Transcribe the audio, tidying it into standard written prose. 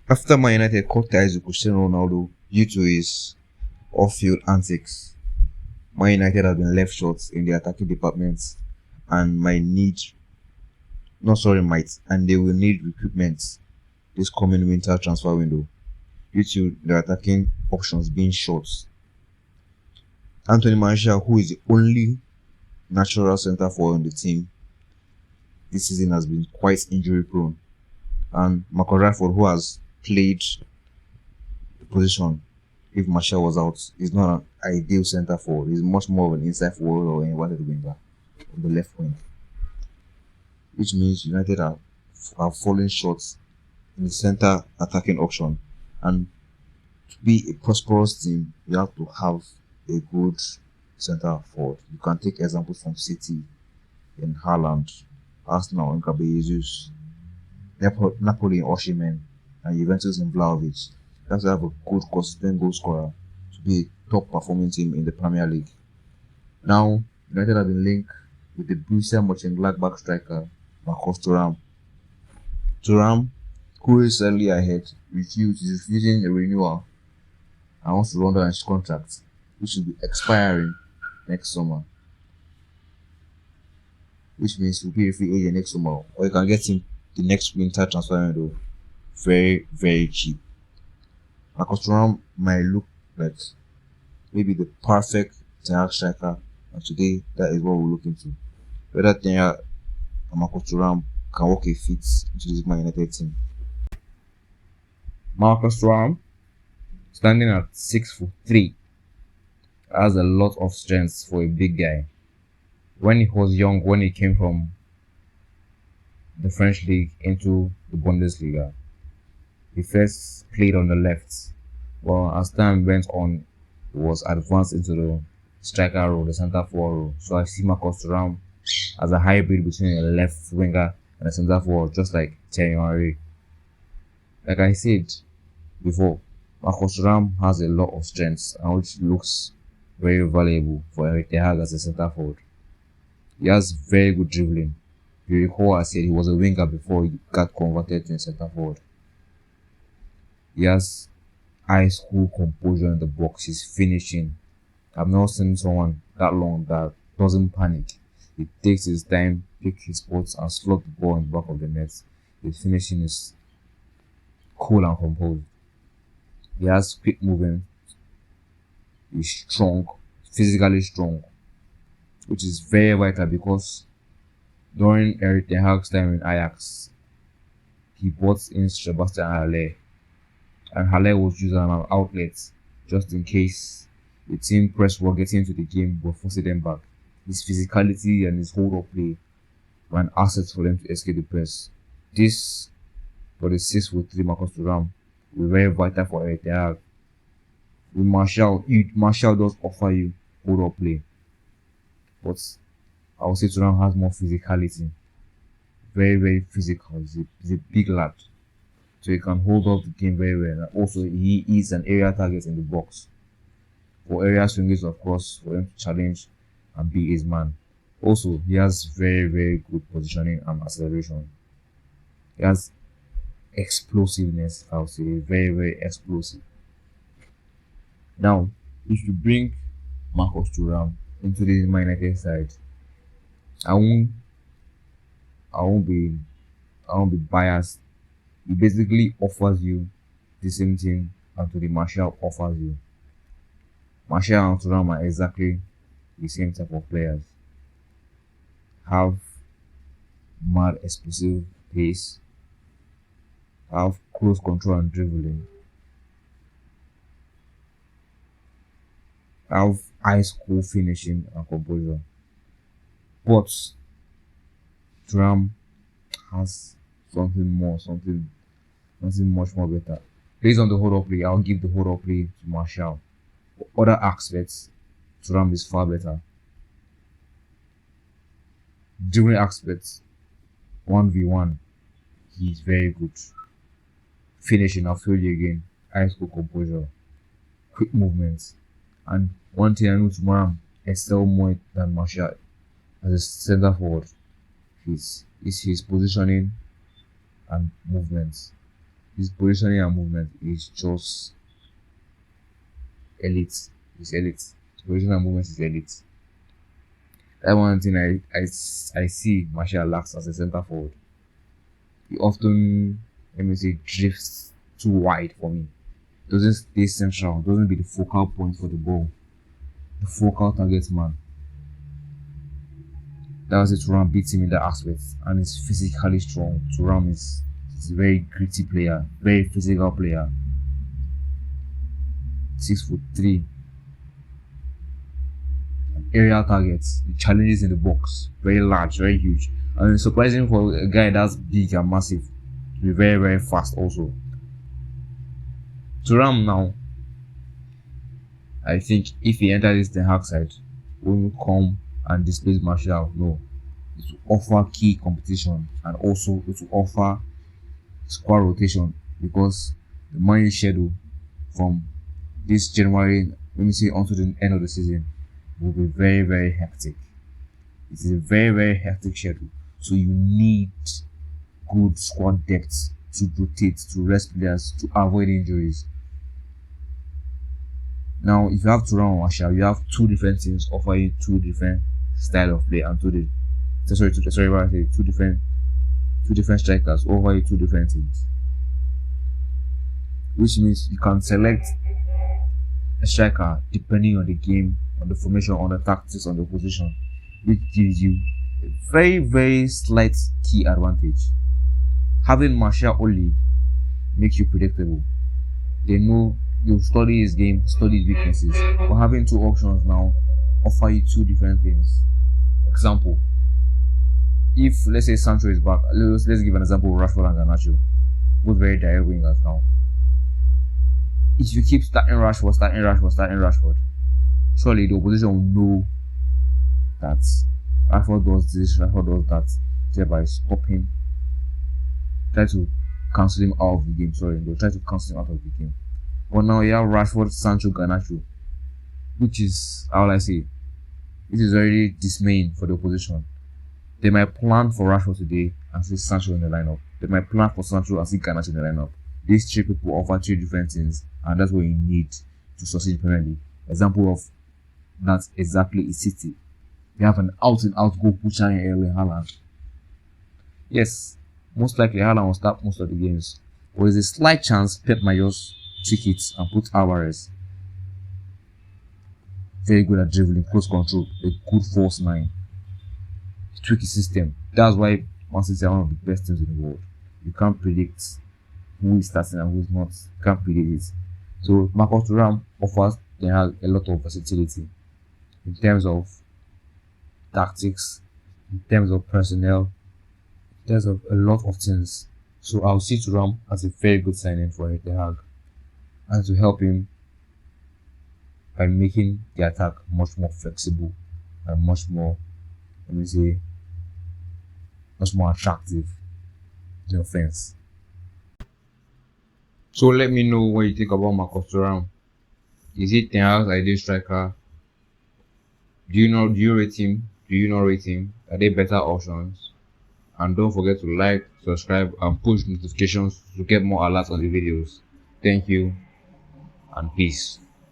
After Man United cut ties with Cristiano Ronaldo due to his off-field antics, Man United have been left short in the attacking department and and they will need recruitment this coming winter transfer window due to their attacking options being short. Anthony Martial, who is the only natural centre forward on the team this season, has been quite injury prone, and Marcus Rashford, who has played the position if Martial was out, is not an ideal centre forward. He's much more of an inside forward or an inverted winger on the left wing, which means United are falling short in the centre attacking option. And to be a prosperous team, you have to have a good centre forward. You can take examples from City in Haaland, Arsenal in Gabriel Jesus, Napoli in Osimhen, and Juventus in Vlahovic. You have to have a good, consistent goal scorer to be a top performing team in the Premier League. Now, United have been linked with the Borussia Mönchengladbach striker Marcus Thuram. Thuram, who is slightly ahead, is refusing a renewal and wants to run down his contract, which will be expiring next summer. Which means he'll be a free agent next summer, or you can get him the next winter transfer window very, very cheap. Marcus Thuram might look like maybe the perfect Ten Hag striker, and today that is what we're looking to. Whether Ten Hag and Marcus Thuram can work a fit into this Man United team. Marcus Thuram, standing at 6'3", has a lot of strength for a big guy. When he was young, when he came from the French league into the Bundesliga, he first played on the left. Well, as time went on, he was advanced into the striker role, the centre forward role. So I see Marcus Thuram as a hybrid between a left winger and a centre forward, just like Thierry Henry. Like I said before, Marcus Thuram has a lot of strengths, and which looks very valuable for Erik as a centre forward. He has very good dribbling. If you recall, I said he was a winger before he got converted to a centre forward. He has ice cool composure in the box. He's finishing. I've not seen someone that long that doesn't panic. He takes his time, pick his spots, and slot the ball in the back of the net. His finishing is cool and composed. He has quick movement. He's strong, physically strong, which is very vital because during Erik Ten Hag's time in Ajax, he brought in Sebastian Haller, and Haller was used as an outlet just in case the team press were getting into the game but forcing them back. His physicality and his hold-up play were an asset for them to escape the press. This, for the 6'3" Marcus Thuram, will be very vital for Erik Ten Hag. With Martial does offer you hold-up play, but I would say Thuram has more physicality. Very, very physical. He's a big lad, so he can hold up the game very well. And also, he is an area target in the box for area swingers, of course, for him to challenge and be his man. Also, he has very, very good positioning and acceleration. He has explosiveness, I would say, very, very explosive. Now, if you bring Marcus Thuram into the Man United side, I won't be biased. He basically offers you the same thing Anthony Martial offers you. Martial and Thuram are exactly the same type of players. Have mad explosive pace, have close control and dribbling, have ice cool finishing and composure. But Thuram has something more, something much more better. Based on the hold-up play, I'll give the hold-up play to Martial. For other aspects, Thuram is far better. During aspects, 1v1, he's very good. Finishing, I've told you again, ice cool composure, quick movements. And one thing I know Thuram excel more than Martial as a centre forward is his positioning and movements. His positioning and movement is just elite. It's elite. His positioning and movement is elite. That one thing I see Martial lacks as a centre forward. He often, let me say, drifts too wide for me. Doesn't stay central, doesn't be the focal point for the ball, the focal target man. That was it. Thuram beats him in that aspect, and he's physically strong. Thuram is a very gritty player, very physical player. 6'3". Aerial targets, the challenges in the box, very large, very huge. And it's surprising for a guy that's big and massive to be very, very fast also. Thuram now, I think if he enters this Ten Hag side, won't come and displace Martial. No, it will offer key competition, and also it will offer squad rotation, because the money schedule from this January, let me say, until the end of the season will be very, very hectic. It is a very, very hectic schedule, so you need good squad depth to rotate, to rest players, to avoid injuries. Now, if you have Thuram and Martial, you have two different teams offering two different style of play, and two different strikers over two different teams, which means you can select a striker depending on the game, on the formation, on the tactics, on the position, which gives you a very, very slight key advantage. Having Martial only makes you predictable. They know you study his game, study his weaknesses, but having two options now offer you two different things. Example, if let's say Sancho is back, let's give an example of Rashford and Garnacho, both very direct wingers now. If you keep starting Rashford, surely the opposition will know that Rashford does this, Rashford does that, thereby stopping, try to cancel him out of the game. They'll try to cancel him out of the game. But now you have Rashford, Sancho, Garnacho, which is, how will I say, this is already dismaying for the opposition. They might plan for Rashford today and see Sancho in the lineup. They might plan for Sancho and see Garnacho in the lineup. These three people offer three different things, and that's what you need to succeed in Premier League. Example of that exactly is City. They have an out-and-out goal pusher in Erling Haaland. Yes, most likely Haaland will start most of the games, but there's a slight chance Pep might just trick it and put Alvarez. Very good at dribbling, close control, a good false nine. Tricky system. That's why Man City are one of the best teams in the world. You can't predict who is starting and who is not. You can't predict it. So Marcus Thuram offers Ten Hag a lot of versatility in terms of tactics, in terms of personnel, in terms of a lot of things. So I'll see Thuram as a very good signing for Ten Hag, and to help him by making the attack much more flexible and much more, let me say, much more attractive to the offense. So let me know what you think about Marcus Thuram. Is he Ten Hag's ideal striker? Do you rate him? Do you not rate him? Are there better options? And don't forget to like, subscribe, and push notifications to get more alerts on the videos. Thank you and peace.